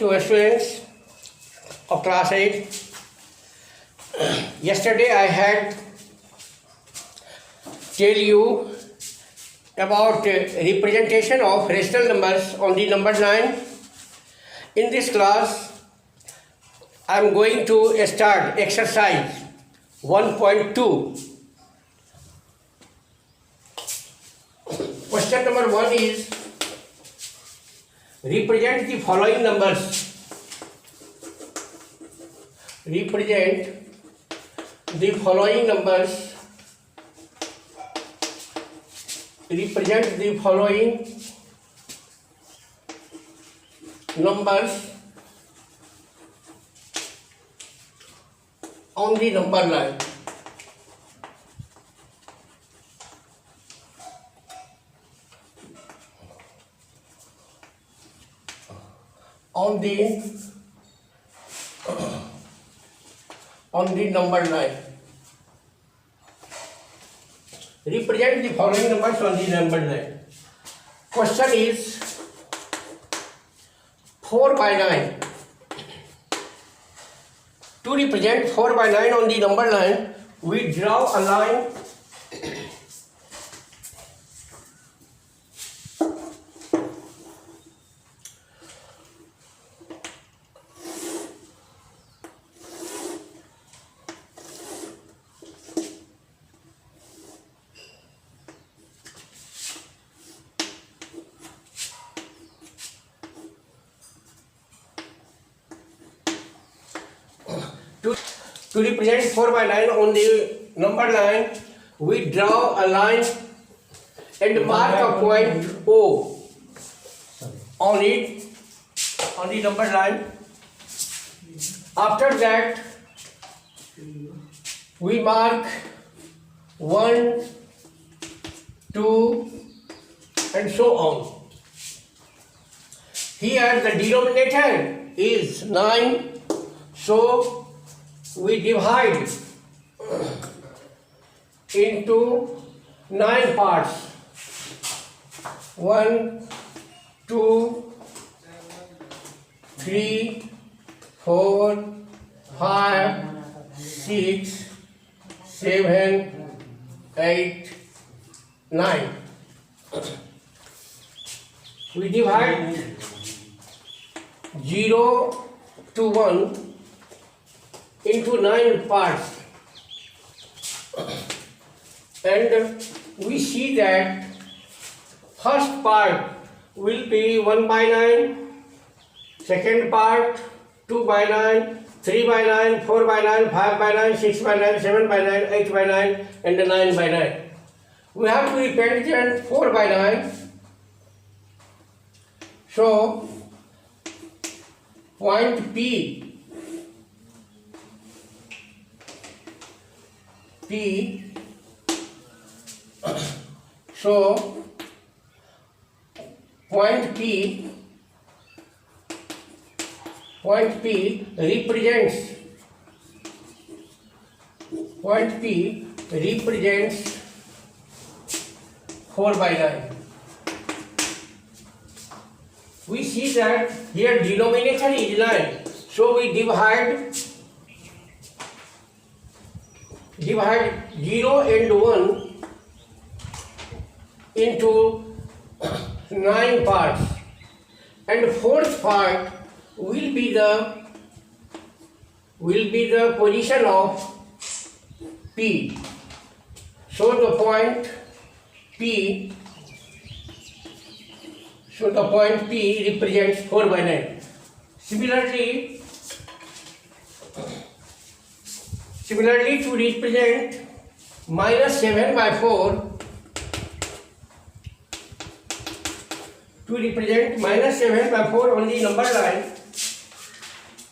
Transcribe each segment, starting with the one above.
to students of class 8. Yesterday I had tell you about representation of rational numbers on the number line. In this class I am going to start exercise 1.2. Question number 1 is represent the following numbers. Represent the following numbers. Represent the following numbers on the number line. On the number line. Represent the following numbers on the number line. Question is 4 by 9. To represent 4 by 9 on the number line, we draw a line to represent 4 by 9 on the number line. We draw a line and mark a point O on it, on the number line. After that, we mark 1, 2, and so on. Here the denominator is 9, so we divide into 9 parts. 1, 2, 3, 4, 5, 6, 7, 8, 9. We divide 0 to 1 into 9 parts, and we see that first part will be 1 by 9, second part 2 by 9, 3 by 9, 4 by 9, 5 by 9, 6 by 9, 7 by 9, 8 by 9, and 9 by 9. We have to represent 4 by 9. So point P, so point P represents 4 by 9. We see that here denominator is 9, so we divide 0 and 1 into 9 parts, and fourth part will be the position of P. So the point P represents 4 by 9. Similarly, to represent minus 7 by 4, on the number line,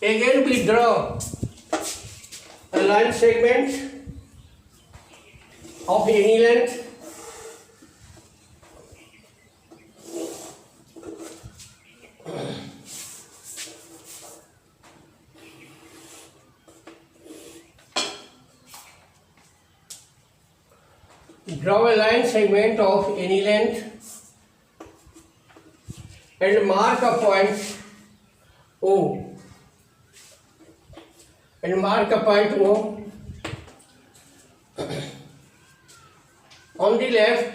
again we draw a line segment of any length. Draw a line segment of any length and mark a point O O and mark a point O. On the left,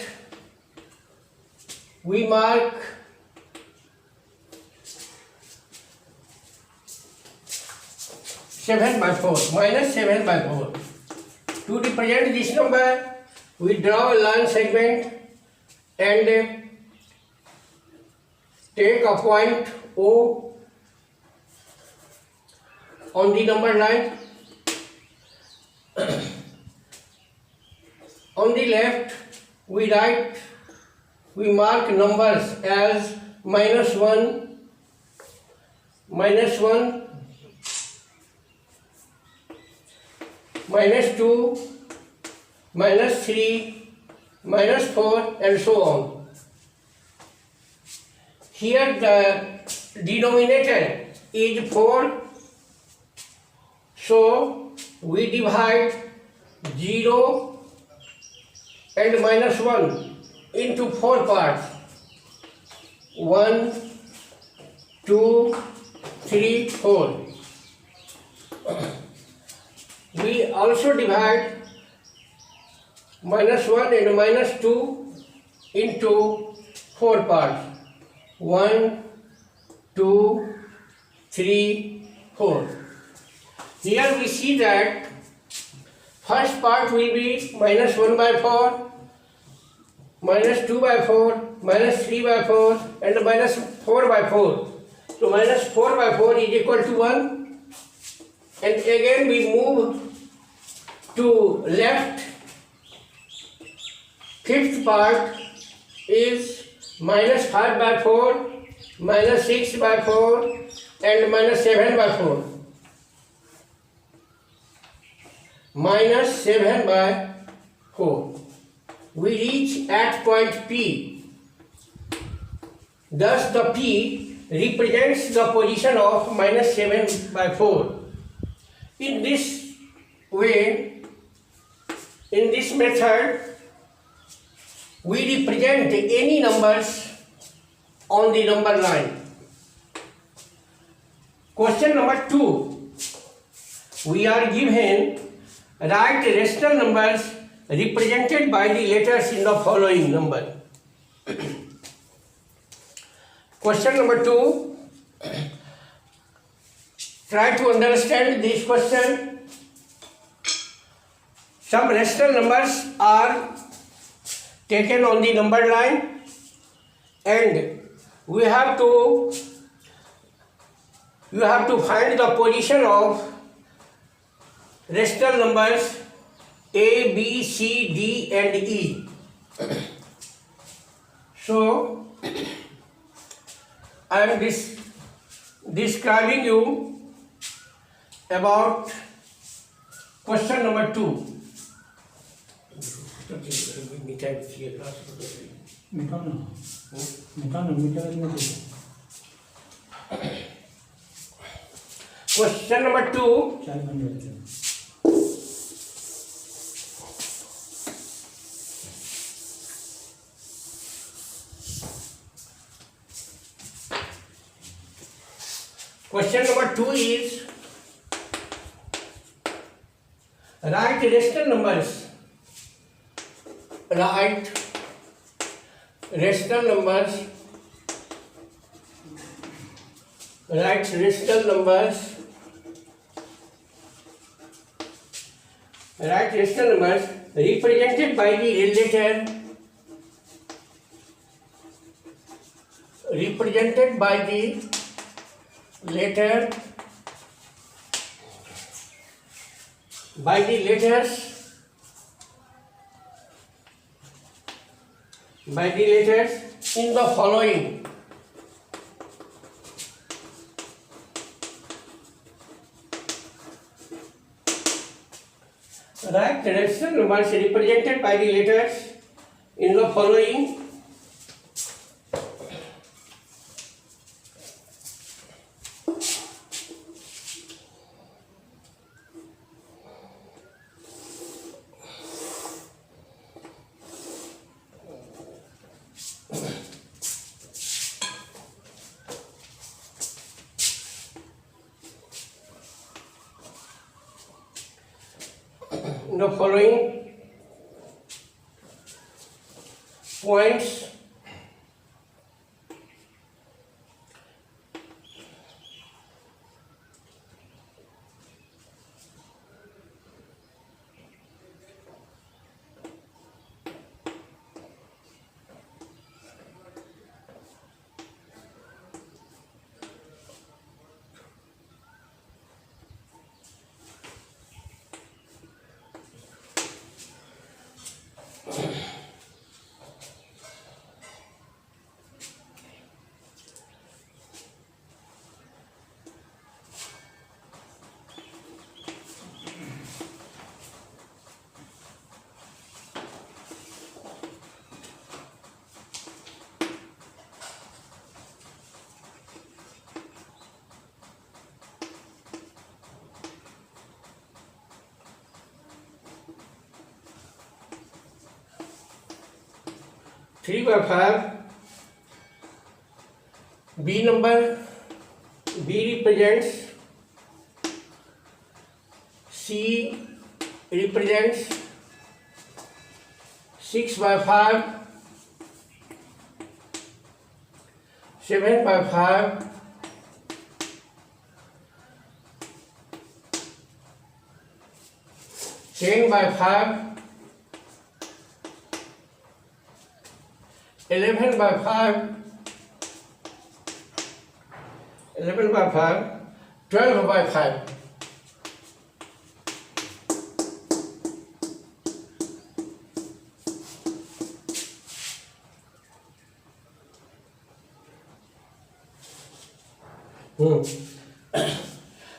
we mark -7/4. To represent this number, we draw a line segment and take a point O on the number line. On the left, we mark numbers as -1, -1, -2, -3, -4, and so on. Here the denominator is 4, so we divide 0 and -1 into 4 parts. 1, 2, 3, 4. We also divide -1 and -2 into 4 parts. 1, 2, 3, 4. Here we see that first part will be -1/4, -2/4, -3/4, and -4/4. So -4/4 is equal to 1. And again we move to left. Fifth part is -5/4, -6/4, and -7/4. -7/4. We reach at point P. Thus the P represents the position of -7/4. In this way, in this method, we represent any numbers on the number line. Question number 2. We are given write rational numbers represented by the letters in the following number. Question number 2. Try to understand this question. Some rational numbers are taken on the number line, and you have to find the position of rational numbers A, B, C, D, and E. So I am describing you about question number 2. Question number 2. Question number 2 is write rational numbers. Write rational numbers. Write rational numbers. Write rational numbers represented by the letter. Represented by the letter. By the letters. By the letters in the following. Write rational numbers represented by the letters in the following. the following points. Three by five. B number. B represents. C represents 6 by 5, 7 by 5, 10 by 5, 11 by 5, 11 by 5, 12 by 5.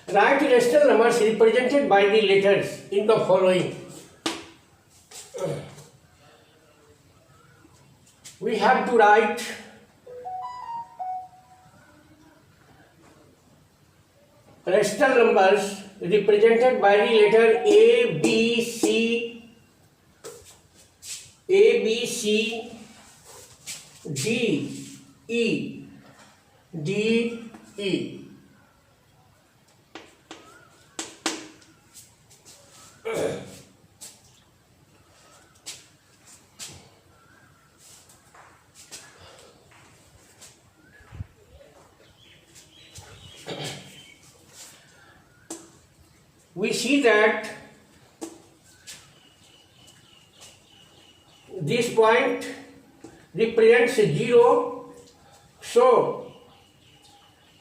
Write rational numbers represented by the letters in the following. We have to write rational numbers represented by the letter A, B, C, D, E, D, E. We see that this point represents 0, so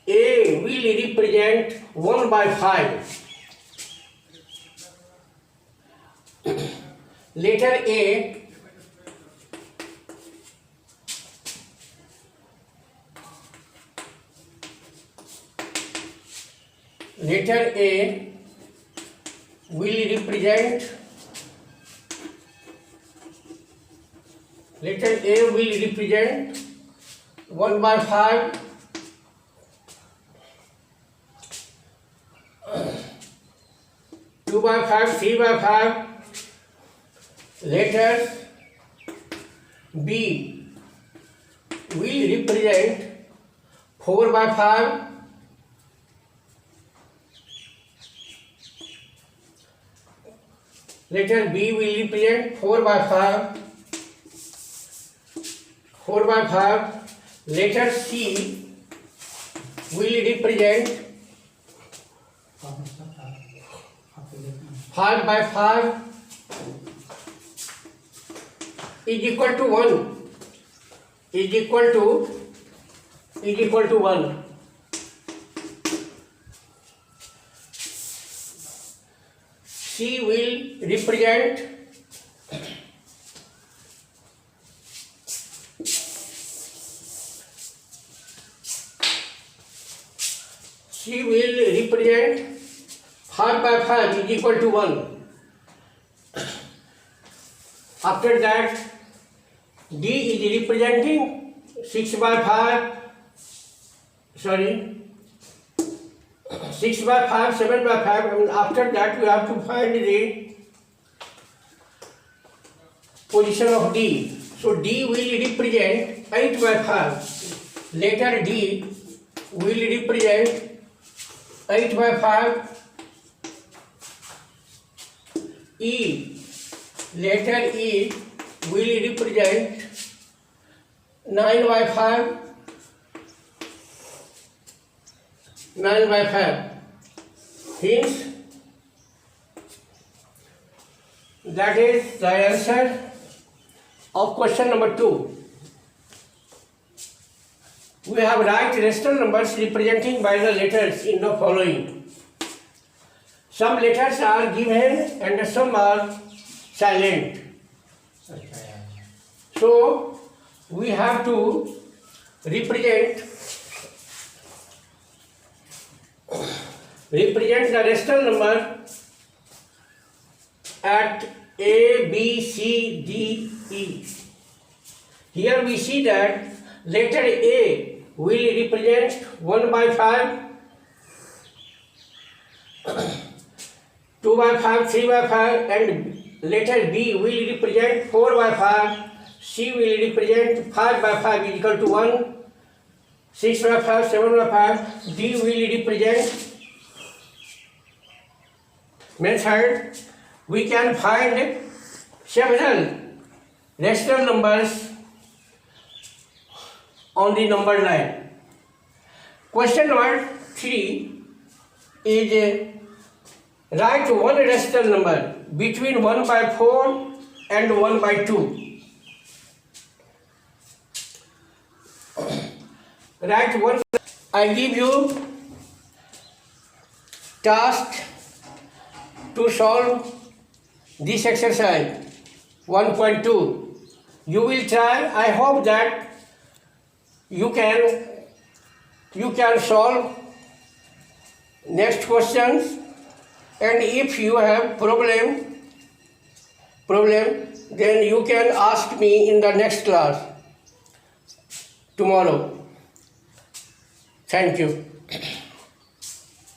A will represent 1 by 5. Letter A will represent 1 by 5, 2 by 5, 3 by 5. Letter B will represent 4 by 5, letter B will represent 4 by 5, 4 by 5. Letter C will represent 5 by 5 is equal to 1, is equal to 1. C will represent C will represent 5 by 5 is equal to 1. After that, D is representing 6 by 5, 6 by 5, 7 by 5, and after that we have to find the position of D. So D will represent 8 by 5. Letter D will represent 8 by 5 E, letter E will represent 9 by 5. 9 by 5. Hence, that is the answer of question number 2. We have write rational numbers representing by the letters in the following. Some letters are given and some are silent. So we have to represent the rational number at A, B, C, D, E. Here we see that letter A will represent 1 by 5, 2 by 5, 3 by 5, and letter B will represent 4 by 5, C will represent 5 by 5 is equal to 1, 6 by 5, 7 by 5, D will represent. Method, we can find several rational numbers on the number line. Question number 3 is write one rational number between 1 by 4 and 1 by 2. Write one. I give you task to solve this exercise 1.2. You will try. I hope that you can solve next questions, and if you have problem then you can ask me in the next class tomorrow. Thank you.